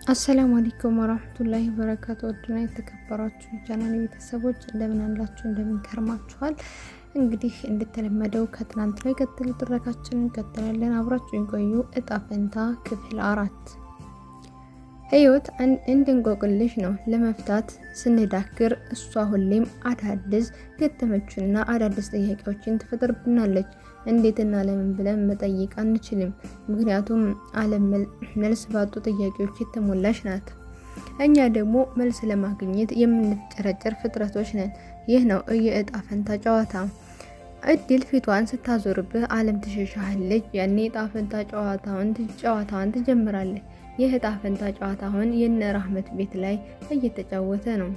አሰላሙ አለይኩም ወራህመቱላሂ ወበረካቱ። ወድና የተከበራችሁ ቻናል ቤተሰቦች እንደምን አላችሁ? እንደምን ከርማችኋል? እንግዲህ እንደተለመደው ከትናንት ላይ ቀጥሎ ትረካችንን እንቀጥላለን። አብራችሁን ቆዩ። እጣ ፈንታ ክፍል 4። ህይወት እንደ እንቆቅልሽ ነው። ለመፍታት ስንዳክር እሷ ሁሌም አዳዲስ ገጠመችና አዳዲስ ጥያቄዎችን ትፈጥርብናለች። እንዴትና ለምን ብለን መጠየቅ አንችልም። ምክንያቱም ዓለም መልስ ባጡ ጥያቄዎች የተሞላች ናት። እኛ ደግሞ መልስ ለማግኘት የምንጨረጨር ፍጥረቶች ነን። ይህ ነው የእጣ ፈንታ ጨዋታ። እድል ፊቷን ስታዞርብህ ዓለም ትሸሻለች። ያኔ እጣ ፈንታ ጨዋታዋን ትጀምራለች። ይህ እጣ ፈንታ ጨዋታ አሁን የነ ራህመት ቤት ላይ እየተጫወተ ነው።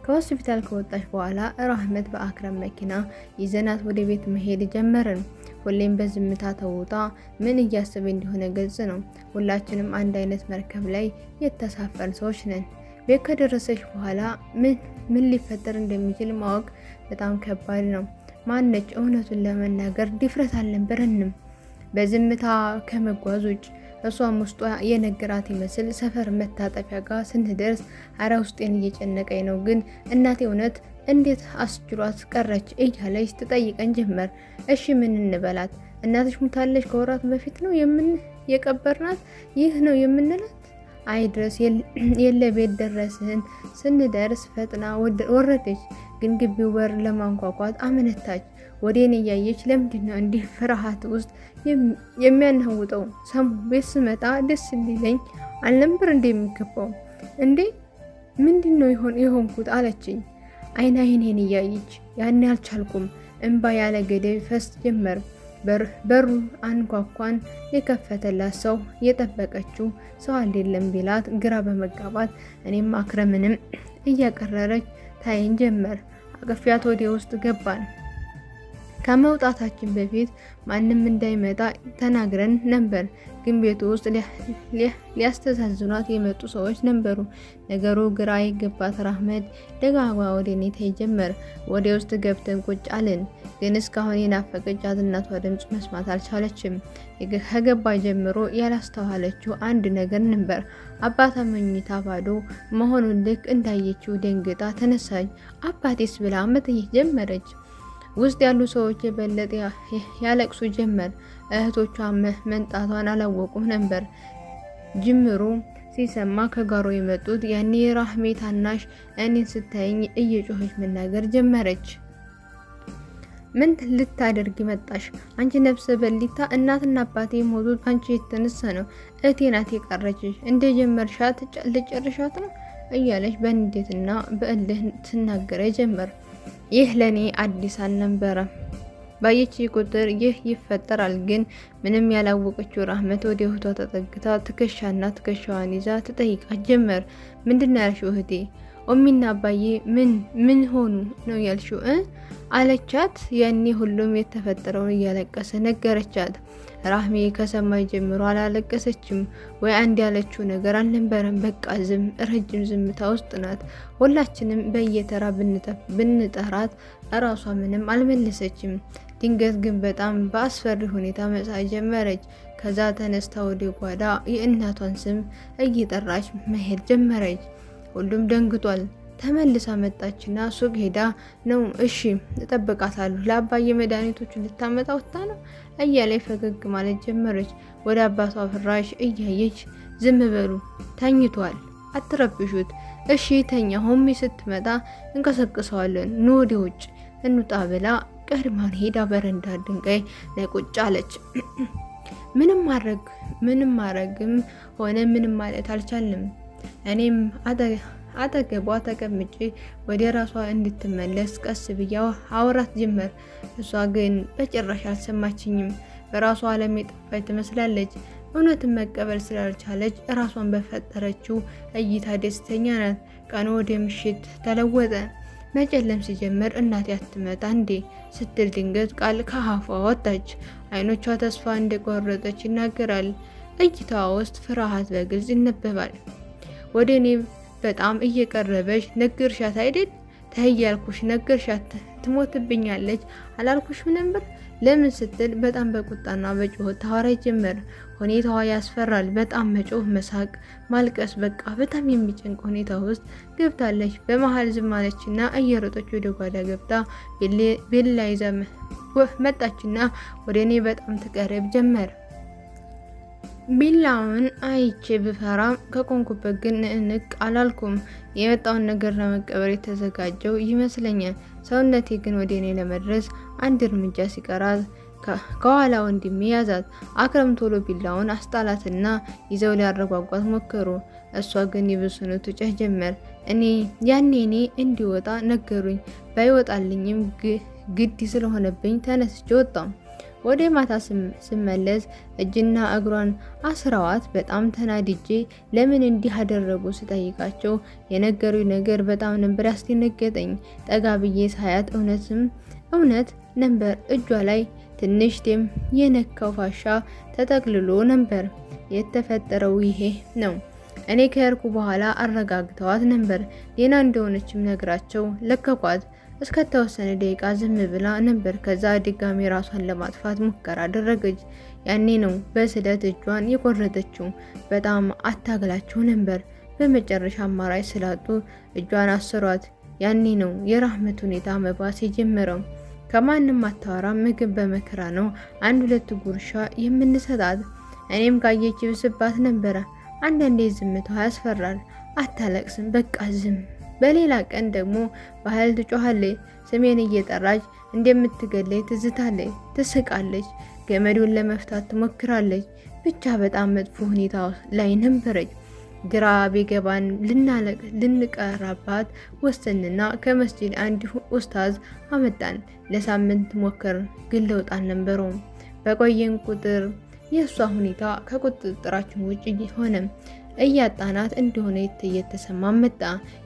ከሆስፒታል ከወጣች በኋላ ራህመት በአክረም መኪና ይዘናት ወደ ቤት መሄድ ጀመርን። ሁሌም በዝምታ ተውጣ ምን እያሰበ እንደሆነ ግልጽ ነው። ሁላችንም አንድ አይነት መርከብ ላይ የተሳፈርን ሰዎች ነን። ቤት ከደረሰች በኋላ ምን ሊፈጠር እንደሚችል ማወቅ በጣም ከባድ ነው። ማነች? እውነቱን ለመናገር ድፍረት አልነበረንም በዝምታ ከመጓዝ ውጭ። እሷም ውስጧ የነገራት ይመስል ሰፈር መታጠፊያ ጋር ስንደርስ አረ ውስጤን እየጨነቀኝ ነው፣ ግን እናቴ እውነት እንዴት አስችሏት ቀረች እያለች ትጠይቀን ጀመር። እሺ ምን እንበላት? እናትሽ ሙታለች ከወራት በፊት ነው የቀበርናት? ይህ ነው የምንላት? አይ ድረስ የለ ቤት ደረስን። ስንደርስ ፈጥና ወረደች፣ ግን ግቢው በር ለማንኳኳት አመነታች። ወዴን እያየች ለምንድነው እንዲህ ፍርሃት ውስጥ የሚያናውጠው? ቤት ስመጣ ደስ ሊለኝ አልነበር እንደሚገባው እንዴ? ምንድነው የሆንኩት አለችኝ አይኔን እያየች። ያኔ አልቻልኩም። እንባ ያለ ገደብ ፈስ ጀመር። በሩ አንኳኳን። የከፈተላት ሰው የጠበቀችው ሰው አይደለም ቢላት ግራ በመጋባት እኔም አክረምንም እያቀረረች ታይን ጀመር። አቅፊያት ወደ ውስጥ ገባን። ከመውጣታችን በፊት ማንም እንዳይመጣ ተናግረን ነበር፣ ግን ቤቱ ውስጥ ሊያስተዛዝኗት የመጡ ሰዎች ነበሩ። ነገሩ ግራ የገባት ራህመት ደጋግማ ወደ እኔ ታይ ጀመር። ወደ ውስጥ ገብተን ቁጭ አልን፣ ግን እስካሁን የናፈቀቻት እናቷ ድምፅ መስማት አልቻለችም። ከገባ ጀምሮ ያላስተዋለችው አንድ ነገር ነበር። አባቷ መኝታ ባዶ መሆኑን ልክ እንዳየችው ደንግጣ ተነሳች። አባቴስ ብላ መጠየቅ ጀመረች። ውስጥ ያሉ ሰዎች የበለጠ ያለቅሱ ጀመር። እህቶቿ መንጣቷን አላወቁም ነበር። ጅምሩ ሲሰማ ከጓሮ የመጡት ያኔ ራህሜ ታናሽ እኔን ስታየኝ እየጮኸች መናገር ጀመረች። ምን ልታደርጊ መጣሽ? አንቺ ነፍሰ በሊታ! እናትና አባቴ ሞቱት አንቺ የተነሳ ነው። እህቴ ናት የቀረችሽ። እንደጀመርሻት ልጨርሻት ነው እያለች በንዴትና በእልህ ትናገረ ጀመር። ይህ ለኔ አዲስ አልነበረም። ባየች ቁጥር ይህ ይፈጠራል። ግን ምንም ያላወቀችው ራህመት ወደ እህቷ ተጠግታ ትከሻና ትከሻዋን ይዛ ትጠይቃት ጀመር። ምንድነው ያልሽው እህቴ? ኦሚና አባዬ ምን ሆኑ ነው ያልሽው አለቻት። ያኔ ሁሉም የተፈጠረውን እያለቀሰ ነገረቻት። ራህሜ ከሰማይ ጀምሮ አላለቀሰችም ወይ አንድ ያለችው ነገር አልነበረም። በቃ ረጅም ዝምታ ውስጥ ናት። ሁላችንም በየተራ ብንጠራት እራሷ ምንም አልመለሰችም። ድንገት ግን በጣም በአስፈሪ ሁኔታ መጻፍ ጀመረች። ከዛ ተነስታ ወደ ጓዳ የእናቷን ስም እየጠራች መሄድ ጀመረች። ሁሉም ደንግጧል። ተመልሳ መጣችና ሱቅ ሄዳ ነው እሺ እጠብቃታለሁ፣ ለአባዬ መድኃኒቶቹን ልታመጣ ወጣ ነው እያለች ፈገግ ማለት ጀመረች። ወደ አባቷ ፍራሽ እያየች ዝም በሉ ተኝቷል፣ አትረብሹት፣ እሺ ተኛ፣ ሆሜ ስትመጣ እንቀሰቅሰዋለን፣ ኑ ወደ ውጭ እንውጣ ብላ ቀድማን ሄዳ በረንዳ ድንጋይ ላይ ቁጭ አለች። ምንም ማድረግም ሆነ ምንም ማለት አልቻልንም። እኔም አጠገቧ ተቀምጬ ወደ ራሷ እንድትመለስ ቀስ ብያ አውራት ጀመር። እሷ ግን በጭራሽ አልሰማችኝም። በራሷ ዓለም የጠፋች ትመስላለች። እውነትን መቀበል ስላልቻለች ራሷን በፈጠረችው እይታ ደስተኛ ናት። ቀኑ ወደ ምሽት ተለወጠ። መጨለም ሲጀምር እናቴ አትመጣ እንዴ ስትል ድንገት ቃል ከአፏ ወጣች። አይኖቿ ተስፋ እንደቆረጠች ይናገራል። እይታዋ ውስጥ ፍርሃት በግልጽ ይነበባል። ወደ እኔ በጣም እየቀረበች ነገርሻት አይደል? ተይ ያልኩሽ ነገርሻት፣ ትሞትብኛለች አላልኩሽም ነበር? ለምን ስትል በጣም በቁጣና በጩኸት ታወራ ጀመር። ሁኔታዋ ያስፈራል። በጣም መጮህ፣ መሳቅ፣ ማልቀስ፣ በቃ በጣም የሚጨንቅ ሁኔታ ውስጥ ገብታለች። በመሃል ዝም አለችና እየሮጠች ወደ ጓዳ ገብታ ቤላ ይዛ መጣችና ወደ እኔ በጣም ትቀርብ ጀመር። ቢላውን አይቼ ብፈራም ከቆንኩበት ግን ንቅ አላልኩም። የመጣውን ነገር ለመቀበል የተዘጋጀው ይመስለኛል። ሰውነቴ ግን ወደ እኔ ለመድረስ አንድ እርምጃ ሲቀራት ከኋላ ወንድሜ ያዛት። አክረም ቶሎ ቢላውን አስጣላትና ይዘው ሊያረጓጓት ሞከሩ። እሷ ግን ይብሱኑ ትጮህ ጀመር። ያኔ እኔ እንዲወጣ ነገሩኝ። ባይወጣልኝም ግድ ስለሆነብኝ ተነስቼ ወጣሁ። ወደ ማታ ስመለስ እጅና እግሯን አስረዋት በጣም ተናድጄ ለምን እንዲህ አደረጉ ስጠይቃቸው የነገሩኝ ነገር በጣም ነበር ያስደነገጠኝ። ጠጋ ብዬ ሳያት እውነት ነበር። እጇ ላይ ትንሽ ደም የነካው ፋሻ ተጠቅልሎ ነበር። የተፈጠረው ይሄ ነው። እኔ ከሄድኩ በኋላ አረጋግተዋት ነበር። ሌና እንደሆነችም ነግራቸው ለቀቋት። እስከተወሰነ ደቂቃ ዝም ብላ ነበር። ከዛ ድጋሚ ራሷን ለማጥፋት ሙከራ አደረገች። ያኔ ነው በስለት እጇን የቆረጠችው። በጣም አታግላቸው ነበር። በመጨረሻ አማራጭ ስላጡ እጇን አስሯት። ያኔ ነው የራህመት ሁኔታ መባስ የጀመረው። ከማንም አታወራ፣ ምግብ በመከራ ነው 1-2 ጉርሻ የምንሰጣት። እኔም ካየች ብስባት ነበረ። አንዳንዴ ዝምታዋ ያስፈራል። አታለቅስም፣ በቃ ዝም። በሌላ ቀን ደግሞ በኃይል ትጮኻለች። ስሜን እየጠራች እንደምትገለኝ ትዝታለች፣ ትስቃለች፣ ገመዱን ለመፍታት ትሞክራለች። ብቻ በጣም መጥፎ ሁኔታ ላይ ነበረች። ግራ ቢገባን ልንቀራባት ወሰንና ከመስጂድ አንድ ኡስታዝ አመጣን። ለሳምንት ሞከርን፣ ግን ለውጥ አልነበረውም። በቆየን ቁጥር የእሷ ሁኔታ ከቁጥጥራችን ውጭ ሆነ። እያጣናት እንደሆነ እየተሰማ መጣ።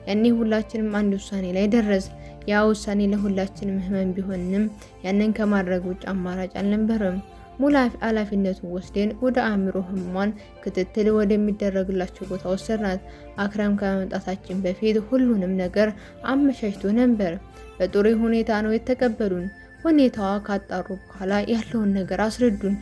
ያኔ ሁላችንም አንድ ውሳኔ ላይ ደረስ። ያ ውሳኔ ለሁላችንም ህመም ቢሆንም ያንን ከማድረግ ውጭ አማራጭ አልነበረም። ሙሉ ኃላፊነቱን ወስደን ወደ አእምሮ ህሙማን ክትትል ወደሚደረግላቸው ቦታ ወሰድናት። አክረም ከመምጣታችን በፊት ሁሉንም ነገር አመቻችቶ ነበር። በጥሩ ሁኔታ ነው የተቀበሉን። ሁኔታዋ ካጣሩ በኋላ ያለውን ነገር አስረዱን።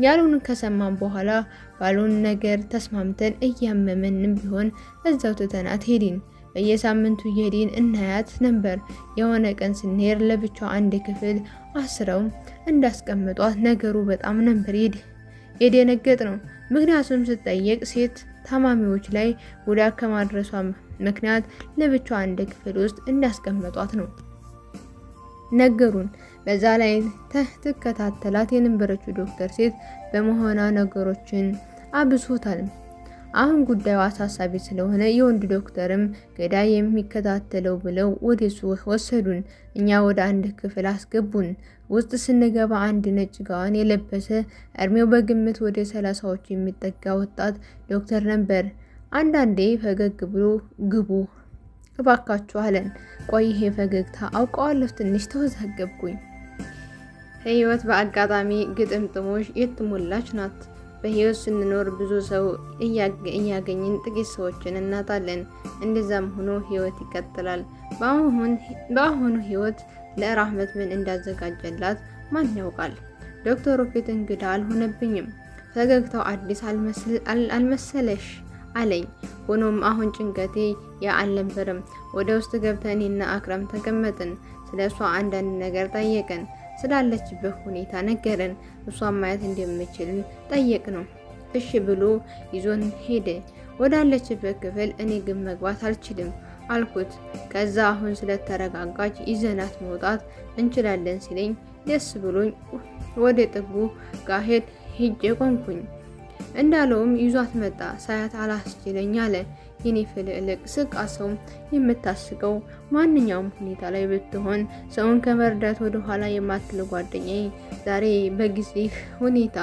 ያሉን ከሰማን በኋላ ባሉን ነገር ተስማምተን እያመመንም ቢሆን እዛው ትተናት ሄድን። በየሳምንቱ እየሄድን እናያት ነበር። የሆነ ቀን ስንሄድ ለብቻው አንድ ክፍል አስረው እንዳስቀምጧት ነገሩ በጣም ነበር የደነገጥ ነው። ምክንያቱም ስጠየቅ ሴት ታማሚዎች ላይ ጉዳት ከማድረሷ ምክንያት ለብቻው አንድ ክፍል ውስጥ እንዳስቀምጧት ነው ነገሩን። በዛ ላይ ትከታተላት የነበረችው ዶክተር ሴት በመሆኗ ነገሮችን አብሶታል። አሁን ጉዳዩ አሳሳቢ ስለሆነ የወንድ ዶክተርም ገዳይ የሚከታተለው ብለው ወደሱ ወሰዱን። እኛ ወደ አንድ ክፍል አስገቡን። ውስጥ ስንገባ አንድ ነጭ ጋዋን የለበሰ እድሜው በግምት ወደ 30ዎች የሚጠጋ ወጣት ዶክተር ነበር። አንዳንዴ ፈገግ ብሎ ግቡ እባካችሁ አለን። ቆይ ይሄ ፈገግታ አውቀዋለሁ። ትንሽ ተወዛገብኩኝ። ህይወት በአጋጣሚ ግጥምጥሞች የተሞላች ናት። በህይወት ስንኖር ብዙ ሰው እያገኝን ጥቂት ሰዎችን እናጣለን። እንደዛም ሆኖ ህይወት ይቀጥላል። በአሁኑ ህይወት ለራህመት ምን እንዳዘጋጀላት ማን ያውቃል? ዶክተሩ ፊት እንግዳ አልሆነብኝም። ፈገግታው አዲስ አልመሰለሽ አለኝ። ሆኖም አሁን ጭንቀቴ ያ አልነበረም። ወደ ውስጥ ገብተን እኔና አክረም ተቀመጥን። ስለሷ አንዳንድ ነገር ጠየቀን። ስላለችበት ሁኔታ ነገረን። እሷን ማየት እንደምችል ጠየቅ ነው። እሺ ብሎ ይዞን ሄደ ወዳለችበት ክፍል። እኔ ግን መግባት አልችልም አልኩት። ከዛ አሁን ስለተረጋጋች ይዘናት መውጣት እንችላለን ሲለኝ ደስ ብሎኝ ወደ ጥጉ ጋር ሄጄ ቆምኩኝ። እንዳለውም ይዟት መጣ። ሳያት አላስችለኝ አለ። የኔ ፍልቅልቅ ስቃ ሰው የምታስቀው ማንኛውም ሁኔታ ላይ ብትሆን ሰውን ከመርዳት ወደ ኋላ የማትል ጓደኛዬ ዛሬ በጊዜ ሁኔታ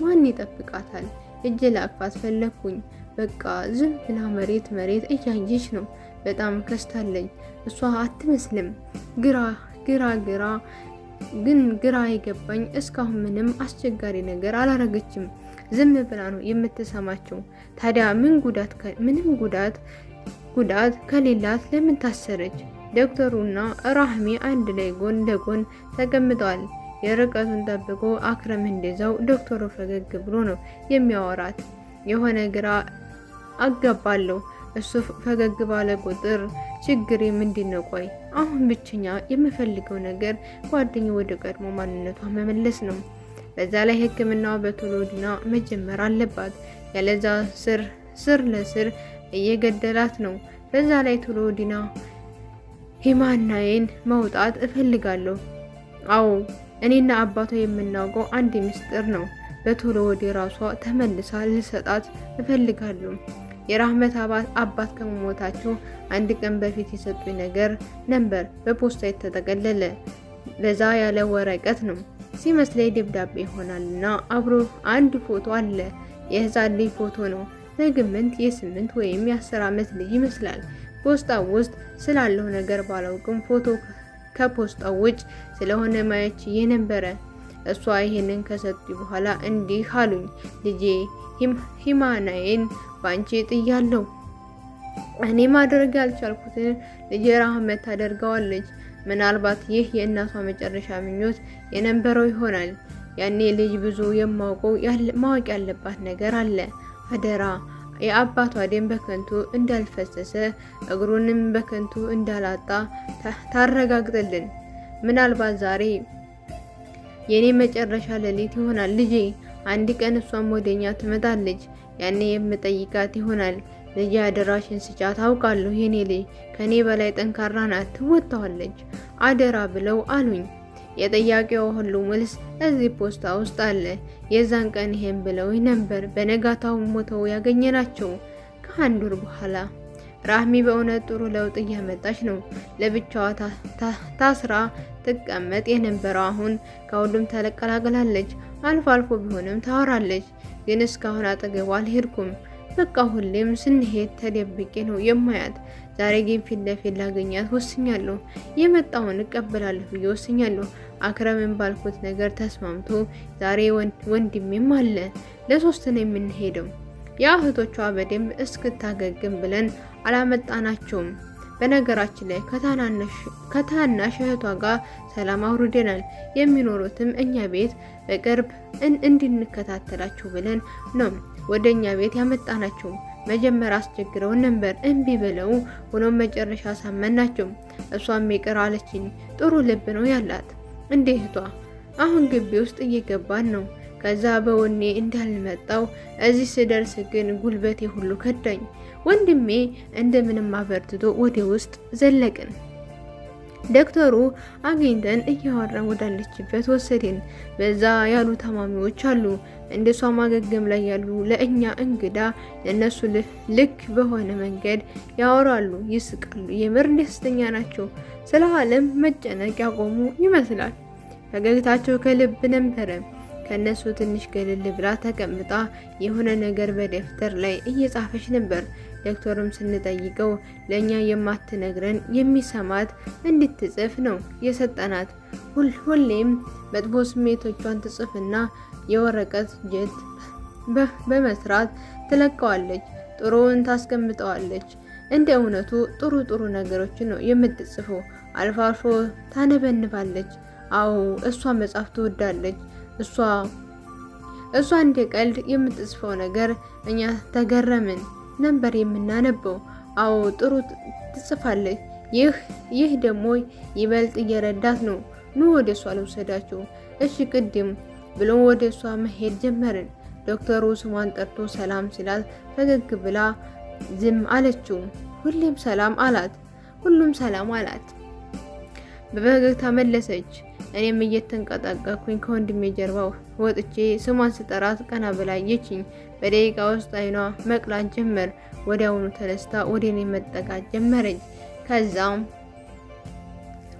ማን ይጠብቃታል? እጅ ላቅፋት ፈለኩኝ። በቃ ዝም ብላ መሬት እያየች ነው። በጣም ከስታለኝ። እሷ አትመስልም። ግራ የገባኝ እስካሁን ምንም አስቸጋሪ ነገር አላረገችም። ዝም ብላ ነው የምትሰማቸው። ታዲያ ምንም ጉዳት ከሌላት ለምን ታሰረች? ዶክተሩና ራህሜ አንድ ላይ ጎን ለጎን ተቀምጠዋል። የርቀቱን ጠብቆ አክረም እንደዛው ዶክተሩ ፈገግ ብሎ ነው የሚያወራት። የሆነ ግራ አጋባለሁ። እሱ ፈገግ ባለ ቁጥር ችግሬ ምንድነው? ቆይ አሁን ብቸኛ የምፈልገው ነገር ጓደኛው ወደ ቀድሞ ማንነቷ መመለስ ነው። በዛ ላይ ሕክምናው በቶሎ ድና መጀመር አለባት። ያለዛ ስር ለስር እየገደላት ነው። በዛ ላይ ቶሎ ድና ሂማናዬን መውጣት እፈልጋለሁ። አዎ እኔና አባቷ የምናውቀው አንድ ምስጢር ነው። በቶሎ ወደ ራሷ ተመልሳ ልሰጣት እፈልጋለሁ። የራህመት አባት ከመሞታቸው አንድ ቀን በፊት የሰጡኝ ነገር ነበር። በፖስታ የተጠቀለለ በዛ ያለ ወረቀት ነው ሲመስለኝ ደብዳቤ ይሆናልና አብሮ አንድ ፎቶ አለ። የህፃን ልጅ ፎቶ ነው። በግምት የ8 ወይም የ10 ዓመት ልጅ ይመስላል። ፖስታው ውስጥ ስላለው ነገር ባላውቅም ፎቶ ከፖስታው ውጭ ስለሆነ ማየት ነበረ። እሷ ይሄንን ከሰጡ በኋላ እንዲህ አሉኝ፣ ልጄ ሂማናዬን ባንቺ ጥያለሁ። እኔ ማድረግ ያልቻልኩትን ልጄ ራህመት ታደርገዋለች። ምናልባት ይህ የእናቷ መጨረሻ ምኞት የነበረው ይሆናል። ያኔ ልጅ ብዙ ማወቅ ያለባት ነገር አለ። አደራ የአባቷ ደም በከንቱ እንዳልፈሰሰ እግሩንም በከንቱ እንዳላጣ ታረጋግጥልን። ምናልባት ዛሬ የኔ መጨረሻ ሌሊት ይሆናል ልጄ። አንድ ቀን እሷም ወደኛ ትመጣለች። ያኔ የምጠይቃት ይሆናል። ልጄ አደራሽን ስጫት፣ አውቃለሁ የኔ ልጅ ከኔ በላይ ጠንካራ ናት፣ ትወጣዋለች። አደራ ብለው አሉኝ። የጥያቄው ሁሉ መልስ እዚህ ፖስታ ውስጥ አለ። የዛን ቀን ይሄን ብለው ነበር። በነጋታው ሞተው ያገኘናቸው ከአንድ ወር በኋላ። ራህሚ በእውነት ጥሩ ለውጥ እያመጣች ነው። ለብቻዋ ታስራ ትቀመጥ የነበረው አሁን ከሁሉም ተቀላቅላለች። አልፎ አልፎ ቢሆንም ታወራለች፣ ግን እስካሁን አጠገቧ አልሄድኩም። በቃ ሁሌም ስንሄድ ተደብቄ ነው የማያት። ዛሬ ግን ፊት ለፊት ላገኛት ወስኛለሁ። የመጣውን እቀበላለሁ ብዬ ወስኛለሁ። አክረምን ባልኩት ነገር ተስማምቶ ዛሬ ወንድሜም አለ። ለ3 ነው የምንሄደው። የእህቶቿ በደንብ እስክታገግም ብለን አላመጣናቸውም። በነገራችን ላይ ከታናሽ እህቷ ጋር ሰላም አውርደናል። የሚኖሩትም እኛ ቤት በቅርብ እንድንከታተላቸው ብለን ነው ወደ እኛ ቤት ያመጣናቸው። መጀመሪያ አስቸግረውን ነበር እምቢ ብለው፣ ሆኖም መጨረሻ ሳመናቸው። እሷም ይቅር አለችኝ። ጥሩ ልብ ነው ያላት እንደ እህቷ። አሁን ግቢ ውስጥ እየገባን ነው። ከዛ በወኔ እንዳልመጣው እዚህ ስደርስ ግን ጉልበቴ ሁሉ ከዳኝ። ወንድሜ እንደምንም አበርትቶ ወደ ውስጥ ዘለቅን። ዶክተሩ አግኝተን እያወራን ወዳለችበት ወሰደን። በዛ ያሉ ታማሚዎች አሉ፣ እንደሷ ማገገም ላይ ያሉ። ለእኛ እንግዳ፣ ለነሱ ልክ በሆነ መንገድ ያወራሉ፣ ይስቃሉ። የምር ደስተኛ ናቸው። ስለ ዓለም መጨነቅ ያቆሙ ይመስላል። ፈገግታቸው ከልብ ነበረ። ከነሱ ትንሽ ገለል ብላ ተቀምጣ የሆነ ነገር በደብተር ላይ እየጻፈች ነበር። ዶክተሩም ስንጠይቀው ለኛ የማትነግረን የሚሰማት እንድትጽፍ ነው የሰጠናት። ሁሌም መጥፎ ስሜቶቿን ትጽፍና የወረቀት ጀት በመስራት ትለቀዋለች፣ ጥሩውን ታስቀምጠዋለች። እንደ እውነቱ ጥሩ ነገሮችን ነው የምትጽፈው። አልፎ አልፎ ታነበንባለች። አዎ እሷ መጻፍ ትወዳለች። እሷ እንደ ቀልድ የምትጽፈው ነገር እኛ ተገረምን ነበር የምናነበው። አዎ ጥሩ ትጽፋለች። ይህ ደግሞ ይበልጥ እየረዳት ነው። ኑ ወደ እሷ ልውሰዳችሁ። እሺ ቅድም ብሎ ወደ እሷ መሄድ ጀመርን። ዶክተሩ ስሟን ጠርቶ ሰላም ሲላት ፈገግ ብላ ዝም አለችው። ሁሉም ሰላም አላት። በፈገግታ መለሰች። እኔም እየተንቀጠቀጥኩኝ ከወንድሜ ጀርባ ወጥቼ ስሟን ስጠራት ቀና ብላ አየችኝ። በደቂቃ ውስጥ አይኗ መቅላት ጀመር። ወዲያውኑ ተነስታ ወደ እኔ መጠጋት ጀመረች። ከዛም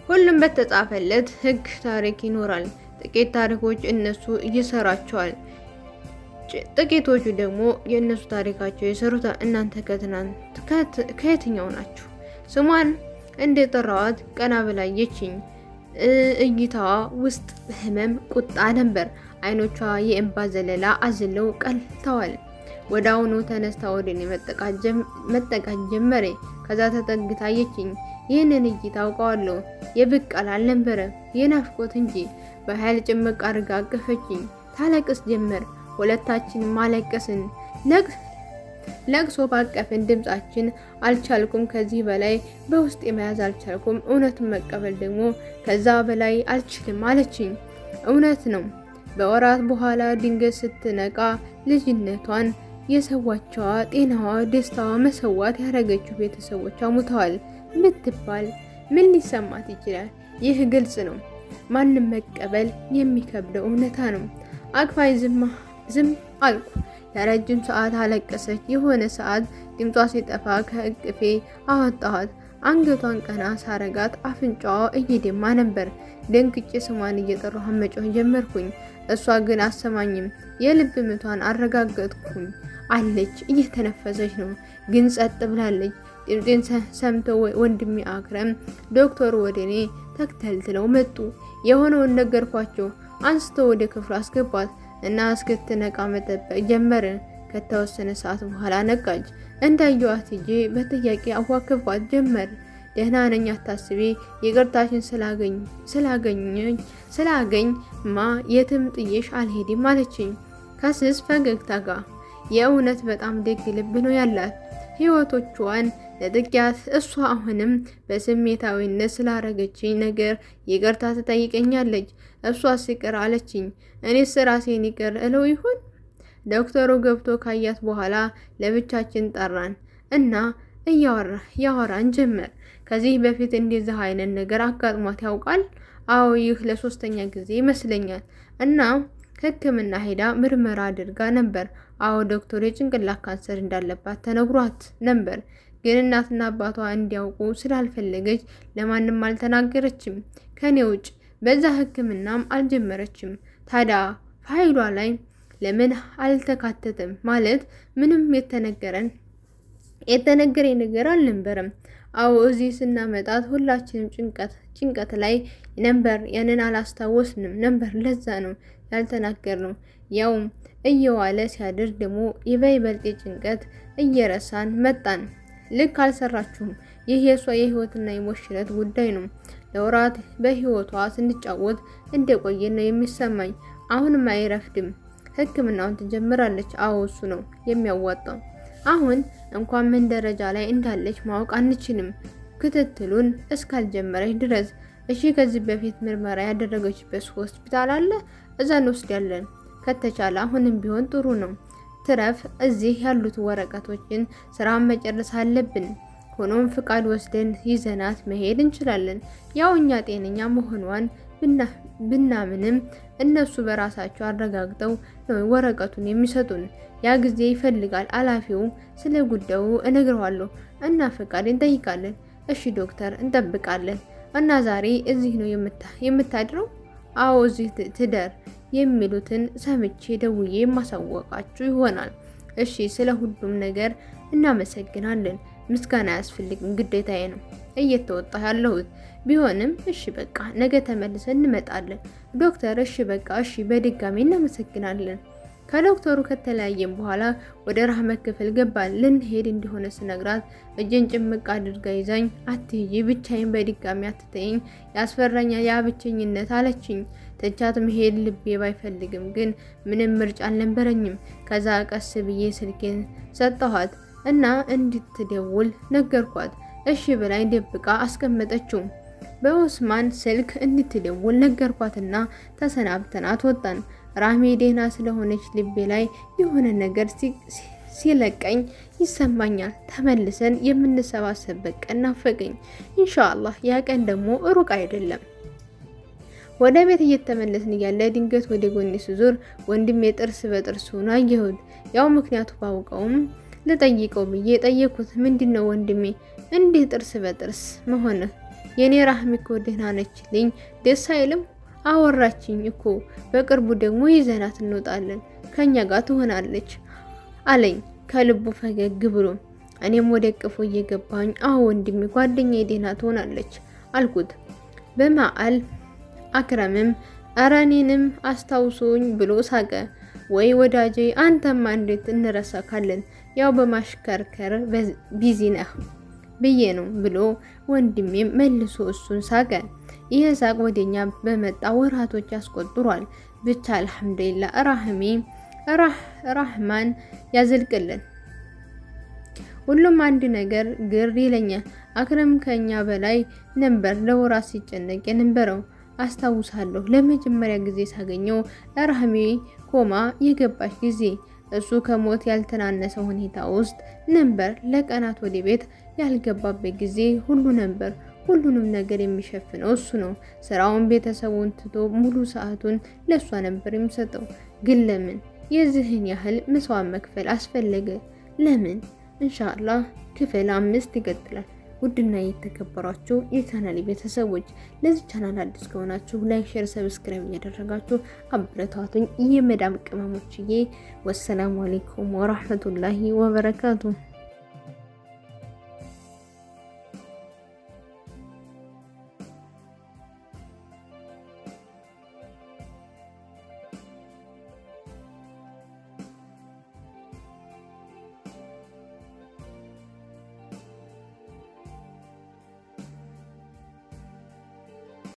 ሁሉም በተጻፈለት ሕግ ታሪክ ይኖራል። ጥቂት ታሪኮች እነሱ እየሰራቸዋል፣ ጥቂቶቹ ደግሞ የእነሱ ታሪካቸው የሰሩት። እናንተ ከየትኛው ናችሁ? ስሟን እንደጠራዋት ቀና ብላ አየችኝ። እይታዋ ውስጥ ህመም፣ ቁጣ ነበር። አይኖቿ የእንባ ዘለላ አዝለው ቀልተዋል። ወዳውኑ ተነስታ ወደ እኔ መጠቃት ጀመረ። ከዛ ተጠግታ አየችኝ። ይህንን እይታ አውቀዋለሁ። የብቀላ አልነበረም የናፍቆት እንጂ። በኃይል ጭምቅ አድርጋ አቀፈችኝ። ታለቅስ ጀመር። ሁለታችንም አለቀስን። ለቅሶ ባቀፍን ድምጻችን አልቻልኩም። ከዚህ በላይ በውስጥ መያዝ አልቻልኩም። እውነቱን መቀበል ደግሞ ከዛ በላይ አልችልም አለችኝ። እውነት ነው። በወራት በኋላ ድንገት ስትነቃ ልጅነቷን የሰዋቸዋ፣ ጤናዋ፣ ደስታዋ መሰዋት ያደረገችው ቤተሰቦቿ ሙተዋል ብትባል ምን ሊሰማት ይችላል? ይህ ግልጽ ነው። ማንም መቀበል የሚከብደው እውነታ ነው። አቅፋኝ ዝም አልኩ። ለረጅም ሰዓት አለቀሰች። የሆነ ሰዓት ድምጿ ሲጠፋ ከእቅፌ አወጣኋት። አንገቷን ቀና ሳረጋት አፍንጫዋ እየደማ ነበር። ደንግጬ ስሟን እየጠራሁ መጮህ ጀመርኩኝ። እሷ ግን አሰማኝም። የልብ ምቷን አረጋገጥኩኝ። አለች፣ እየተነፈሰች ነው፣ ግን ጸጥ ብላለች። ድምጤን ሰምቶ ወንድሜ አክረም ዶክተሩ ወደኔ ተከታትለው መጡ። የሆነውን ነገርኳቸው። አንስቶ ወደ ክፍሉ አስገባት እና እስክትነቃ መጠበቅ ጀመርን። ከተወሰነ ሰዓት በኋላ ነቃች። እንዳየዋት ሂጄ በጥያቄ አዋክቧት ጀመር። ደህና ነኝ አታስቢ፣ ይቅርታሽን ስላገኝ ማ የትም ጥዬሽ አልሄድም አለችኝ ከስስ ፈገግታ ጋር። የእውነት በጣም ደግ ልብ ነው ያላት። ህይወቶቿን ለጥቂያት እሷ አሁንም በስሜታዊነት ስላረገችኝ ነገር ይቅርታ ትጠይቀኛለች። እሷ ሲቅር አለችኝ። እኔስ ራሴን ይቅር እለው ይሆን? ዶክተሩ ገብቶ ካያት በኋላ ለብቻችን ጠራን እና ያወራን ጀመር። ከዚህ በፊት እንደዚህ አይነት ነገር አጋጥሟት ያውቃል? አዎ፣ ይህ ለሶስተኛ ጊዜ ይመስለኛል። እና ሕክምና ሄዳ ምርመራ አድርጋ ነበር። አዎ፣ ዶክተሩ የጭንቅላት ካንሰር እንዳለባት ተነግሯት ነበር። ግን እናትና አባቷ እንዲያውቁ ስላልፈለገች ለማንም አልተናገረችም ከኔ ውጭ። በዛ ሕክምናም አልጀመረችም። ታዲያ ፋይሏ ላይ ለምን አልተካተተም? ማለት ምንም የተነገረኝ ነገር አልነበረም። አዎ፣ እዚህ ስናመጣት ሁላችንም ጭንቀት ላይ ነበር። ያንን አላስታወስንም ነበር። ለዛ ነው ያልተናገርነው። ያው እየዋለ ሲያድር ደግሞ ይበልጥ ጭንቀት እየረሳን መጣን። ልክ አልሰራችሁም። ይህ የሷ የህይወትና የሞት ሽረት ጉዳይ ነው። ለወራት በህይወቷ ስንጫወት እንደቆየን ነው የሚሰማኝ። አሁንም አይረፍድም። ሕክምናውን ትጀምራለች። አዎ፣ እሱ ነው የሚያዋጣው። አሁን እንኳን ምን ደረጃ ላይ እንዳለች ማወቅ አንችልም፣ ክትትሉን እስካልጀመረች ድረስ። እሺ፣ ከዚህ በፊት ምርመራ ያደረገችበት ሆስፒታል አለ፣ እዛ እንወስዳለን። ከተቻለ አሁንም ቢሆን ጥሩ ነው። ትረፍ። እዚህ ያሉት ወረቀቶችን ስራን መጨረስ አለብን። ሆኖም ፍቃድ ወስደን ይዘናት መሄድ እንችላለን። ያው እኛ ጤነኛ መሆኗን ብናምንም እነሱ በራሳቸው አረጋግጠው ነው ወረቀቱን የሚሰጡን። ያ ጊዜ ይፈልጋል። አላፊው ስለ ጉዳዩ እነግረዋለሁ እና ፍቃድ እንጠይቃለን። እሺ ዶክተር፣ እንጠብቃለን። እና ዛሬ እዚህ ነው የምታድረው? አዎ፣ እዚህ ትደር የሚሉትን ሰምቼ ደውዬ የማሳወቃችሁ ይሆናል። እሺ፣ ስለ ሁሉም ነገር እናመሰግናለን። ምስጋና አያስፈልግም፣ ግዴታዬ ነው እየተወጣ ያለሁት ቢሆንም። እሺ በቃ ነገ ተመልሰን እንመጣለን። ዶክተር፣ እሺ በቃ እሺ፣ በድጋሚ እናመሰግናለን። ከዶክተሩ ከተለያየን በኋላ ወደ ራህመት ክፍል ገባን። ልንሄድ እንደሆነ ስነግራት እጄን ጭምቅ አድርጋ ይዛኝ፣ አትሂጂ፣ ብቻዬን በድጋሚ አትተይኝ፣ ያስፈራኛል ያ ብቸኝነት አለችኝ። ተቻት መሄድ ልቤ ባይፈልግም ግን ምንም ምርጫ አልነበረኝም። ከዛ ቀስ ብዬ ስልኬን ሰጠኋት እና እንድትደውል ነገርኳት። እሺ ብላኝ ደብቃ አስቀመጠችው። በኦስማን ስልክ እንድትደውል ነገርኳትና ተሰናብተናት ወጣን። ራህሜ ደህና ስለሆነች ልቤ ላይ የሆነ ነገር ሲለቀኝ ይሰማኛል። ተመልሰን የምንሰባሰብበት ቀን ናፈቀኝ። ኢንሻአላህ ያ ቀን ደግሞ ሩቅ አይደለም። ወደ ቤት እየተመለስን እያለ ድንገት ወደ ጎኔ ስዞር ወንድሜ ጥርስ በጥርስ ሆኖ አየሁት። ያው ምክንያቱ ባውቀውም ልጠይቀው ብዬ ጠየኩት። ምንድነው ወንድሜ እንዲህ ጥርስ በጥርስ መሆንህ? የኔ ራህሚ እኮ ደህና ነችልኝ፣ ደስ አይልም? አወራችኝ እኮ በቅርቡ ደግሞ ይዘናት እንወጣለን፣ ከኛ ጋር ትሆናለች አለኝ ከልቡ ፈገግ ብሎ። እኔም ወደ ቅፎ እየገባኝ አዎ ወንድሜ ጓደኛዬ ደህና ትሆናለች አልኩት። በመሃል አክረምም ኧረ እኔንም አስታውሶኝ ብሎ ሳቀ። ወይ ወዳጄ አንተማ እንዴት እንረሳካለን? ያው በማሽከርከር ቢዚ ነህ ብዬ ነው ብሎ ወንድሜም መልሶ እሱን ሳቀ። ይህ ሳቅ ወደኛ በመጣ ወራቶች ያስቆጥሯል። ብቻ አልሐምዱሊላህ ራህማን ያዘልቅልን። ሁሉም አንድ ነገር ግር ይለኛል። አክረም ከኛ በላይ ነበር ለወራት ሲጨነቅ የነበረው። አስታውሳለሁ ለመጀመሪያ ጊዜ ሳገኘው ራህሚ ኮማ የገባች ጊዜ እሱ ከሞት ያልተናነሰ ሁኔታ ውስጥ ነበር። ለቀናት ወደ ቤት ያልገባበት ጊዜ ሁሉ ነበር። ሁሉንም ነገር የሚሸፍነው እሱ ነው። ስራውን፣ ቤተሰቡን ትቶ ሙሉ ሰዓቱን ለሷ ነበር የሚሰጠው። ግን ለምን የዚህን ያህል መስዋዕት መክፈል አስፈለገ? ለምን? ኢንሻአላህ ክፍል 5 ይቀጥላል። ውድና የተከበራችሁ የቻናሌ ቤተሰቦች ለዚህ ቻናል አዲስ ከሆናችሁ ላይክ፣ ሼር፣ ሰብስክራይብ እያደረጋችሁ አበረታቱኝ። የመዳም ቅመሞችዬ ወሰላሙ አለይኩም ወራህመቱላሂ ወበረካቱ።